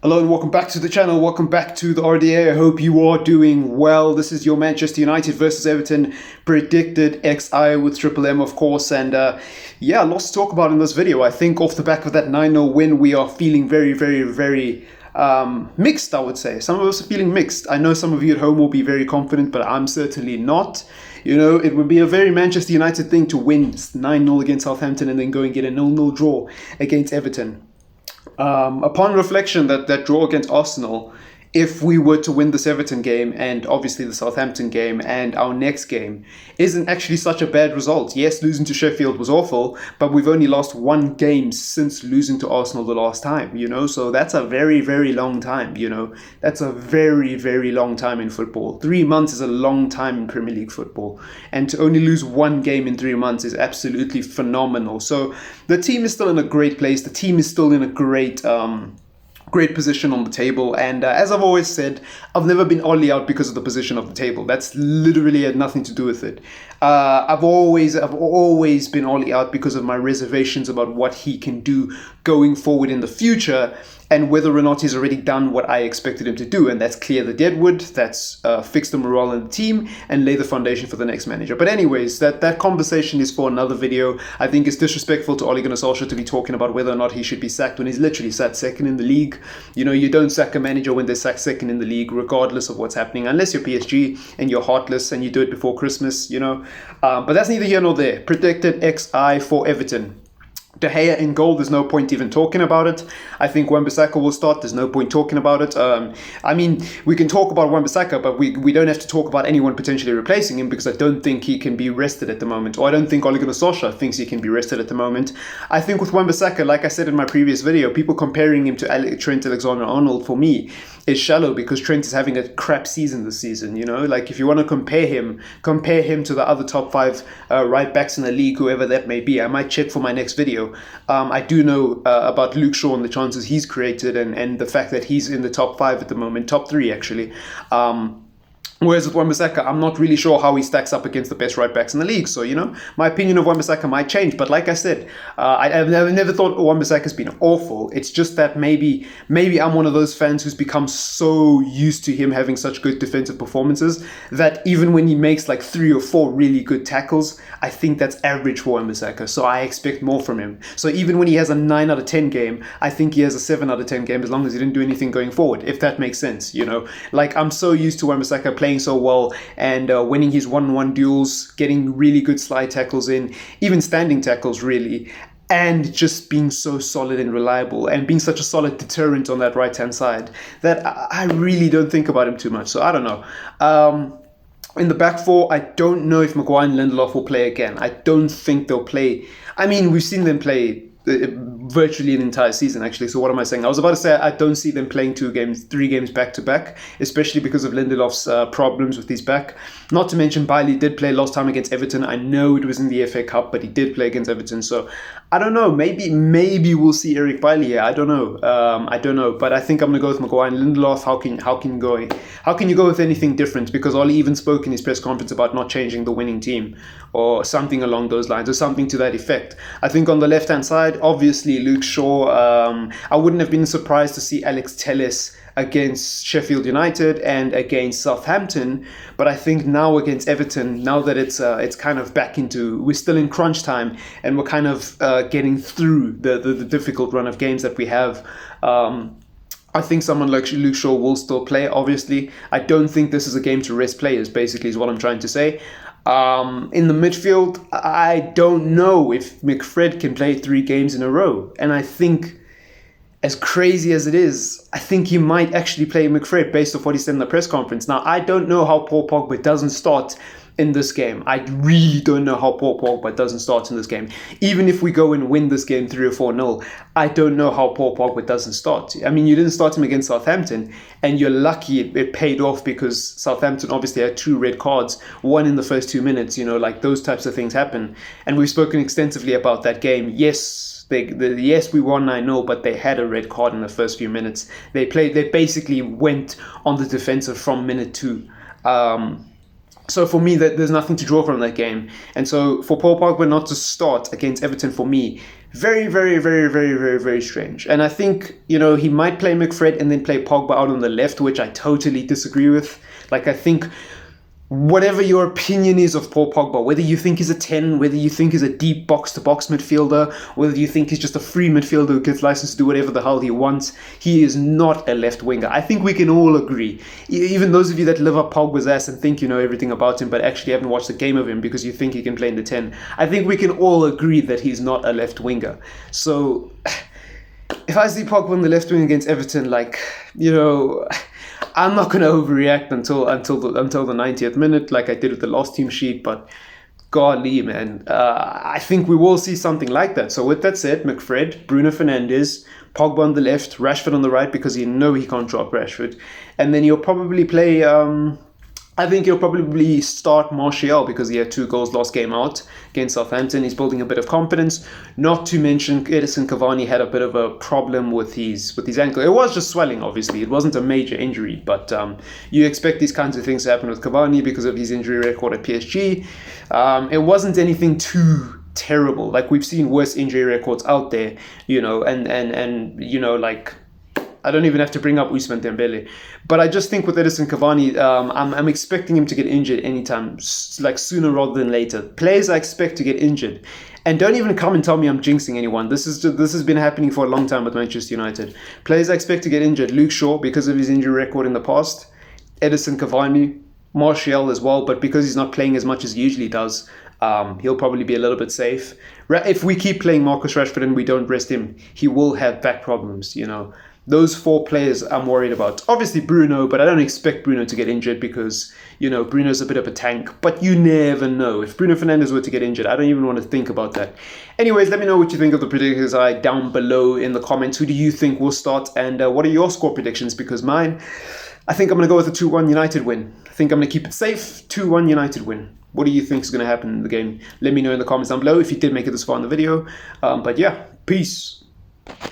Hello and welcome back to the channel. Welcome back to the RDA. I hope you are doing well. This is your Manchester United versus Everton predicted XI with Triple M, of course. And yeah, lots to talk about in this video. I think off the back of that 9-0 win, we are feeling very mixed, I would say. Some of us are feeling mixed. I know some of you at home will be very confident, but I'm certainly not. You know, it would be a very Manchester United thing to win 9-0 against Southampton and then go and get a 0-0 draw against Everton. Upon reflection, that draw against Arsenal, if we were to win this Everton game and obviously the Southampton game and our next game, isn't actually such a bad result. Yes, losing to Sheffield was awful, but we've only lost one game since losing to Arsenal the last time, you know, so that's a very long time, you know. That's a very long time in football. 3 months is a long time in Premier League football, and to only lose one game in 3 months is absolutely phenomenal. So the team is still in a great place. The team is still in a great position on the table, and as I've always said, I've never been oddly out because of the position of the table. That's literally had nothing to do with it. I've always been oddly out because of my reservations about what he can do going forward in the future, and whether or not he's already done what I expected him to do, and that's clear the deadwood, that's fix the morale in the team, and lay the foundation for the next manager. But anyways, that conversation is for another video. I think it's disrespectful to Ole Gunnar Solskjaer to be talking about whether or not he should be sacked when he's literally sat second in the league. You know, you don't sack a manager when they're sacked second in the league, regardless of what's happening, unless you're PSG and you're heartless and you do it before Christmas, you know. But that's neither here nor there. Predicted XI for Everton. De Gea in goal, there's no point even talking about it. I think Wan-Bissaka will start, there's no point talking about it. I mean, we can talk about Wan-Bissaka, but we don't have to talk about anyone potentially replacing him, because I don't think he can be rested at the moment, or I don't think Ole Gunnar Solskjaer thinks he can be rested at the moment. I think with Wan-Bissaka, like I said in my previous video, people comparing him to Trent Alexander-Arnold, for me, is shallow, because Trent is having a crap season this season, you know? Like, if you want to compare him to the other top 5 right backs in the league, whoever that may be. I might check for my next video. I do know about Luke Shaw and the chances he's created, and the fact that he's in the top 5 at the moment, top 3 actually. Whereas with Wan-Bissaka, I'm not really sure how he stacks up against the best right backs in the league. So, you know, my opinion of Wan-Bissaka might change. But like I said, I've never thought Wan-Bissaka's been awful. It's just that maybe I'm one of those fans who's become so used to him having such good defensive performances that even when he makes like 3 or 4 really good tackles, I think that's average for Wan-Bissaka. So I expect more from him. So even when he has a 9 out of 10 game, I think he has a 7 out of 10 game, as long as he didn't do anything going forward, if that makes sense, you know. Like, I'm so used to Wan-Bissaka playing so well and winning his 1-on-1 duels, getting really good slide tackles in, even standing tackles really, and just being so solid and reliable and being such a solid deterrent on that right-hand side, that I really don't think about him too much. So I don't know. In the back four, I don't know if Maguire and Lindelof will play again. I don't think they'll play. I mean, we've seen them play virtually an entire season, actually. So what am I saying? I was about to say I don't see them playing 3 games back to back, especially because of Lindelof's problems with his back. Not to mention Bailey did play last time against Everton. I know it was in the FA Cup, but he did play against Everton. So I don't know. Maybe we'll see Eric Bailey here. I don't know. But I think I'm gonna go with Maguire and Lindelof. How can you go with anything different? Because Oli even spoke in his press conference about not changing the winning team or something along those lines, or something to that effect. I think on the left hand side, obviously Luke Shaw. I wouldn't have been surprised to see Alex Telles against Sheffield United and against Southampton, but I think now against Everton, now that it's kind of back into, we're still in crunch time and we're kind of getting through the difficult run of games that we have. I think someone like Luke Shaw will still play, obviously. I don't think this is a game to rest players, basically, is what I'm trying to say. In the midfield, I don't know if McFred can play 3 games in a row. And I think, as crazy as it is, I think he might actually play McFred based off what he said in the press conference. Now, I don't know how Paul Pogba doesn't start in this game. I really don't know how Paul Pogba doesn't start in this game. Even if we go and win this game 3 or 4-0, I don't know how Paul Pogba doesn't start. I mean, you didn't start him against Southampton, and you're lucky it paid off, because Southampton obviously had 2 red cards, one in the first 2 minutes, you know, like those types of things happen. And we've spoken extensively about that game. Yes, yes, we won 9-0, but they had a red card in the first few minutes. They basically went on the defensive from minute 2. So for me, there's nothing to draw from that game. And so for Paul Pogba not to start against Everton, for me, very, very, very, very, very, very strange. And I think, he might play McFred and then play Pogba out on the left, which I totally disagree with. Like, I think whatever your opinion is of Paul Pogba, whether you think he's a 10, whether you think he's a deep box-to-box midfielder, whether you think he's just a free midfielder who gets licensed to do whatever the hell he wants, he is not a left winger. I think we can all agree. Even those of you that live up Pogba's ass and think you know everything about him, but actually haven't watched a game of him because you think he can play in the 10, I think we can all agree that he's not a left winger. So if I see Pogba on the left wing against Everton, I'm not going to overreact until the 90th minute, like I did with the last team sheet. But golly, man, I think we will see something like that. So with that said, McFred, Bruno Fernandes, Pogba on the left, Rashford on the right, because he can't drop Rashford, and then he'll probably play. I think he'll probably start Martial because he had 2 goals last game out against Southampton. He's building a bit of confidence. Not to mention Edison Cavani had a bit of a problem with his ankle. It was just swelling, obviously. It wasn't a major injury, but you expect these kinds of things to happen with Cavani because of his injury record at PSG. It wasn't anything too terrible. Like, we've seen worse injury records out there, I don't even have to bring up Ousmane Dembele. But I just think with Edison Cavani, I'm expecting him to get injured anytime, like sooner rather than later. Players I expect to get injured. And don't even come and tell me I'm jinxing anyone. This has been happening for a long time with Manchester United. Players I expect to get injured. Luke Shaw, because of his injury record in the past. Edison Cavani. Martial as well, but because he's not playing as much as he usually does, he'll probably be a little bit safe. If we keep playing Marcus Rashford and we don't rest him, he will have back problems, Those 4 players I'm worried about. Obviously Bruno, but I don't expect Bruno to get injured because, Bruno's a bit of a tank. But you never know. If Bruno Fernandes were to get injured, I don't even want to think about that. Anyways, let me know what you think of the predictors down below in the comments. Who do you think will start? And what are your score predictions? Because mine, I think I'm going to go with a 2-1 United win. I think I'm going to keep it safe. 2-1 United win. What do you think is going to happen in the game? Let me know in the comments down below if you did make it this far in the video. But yeah, peace.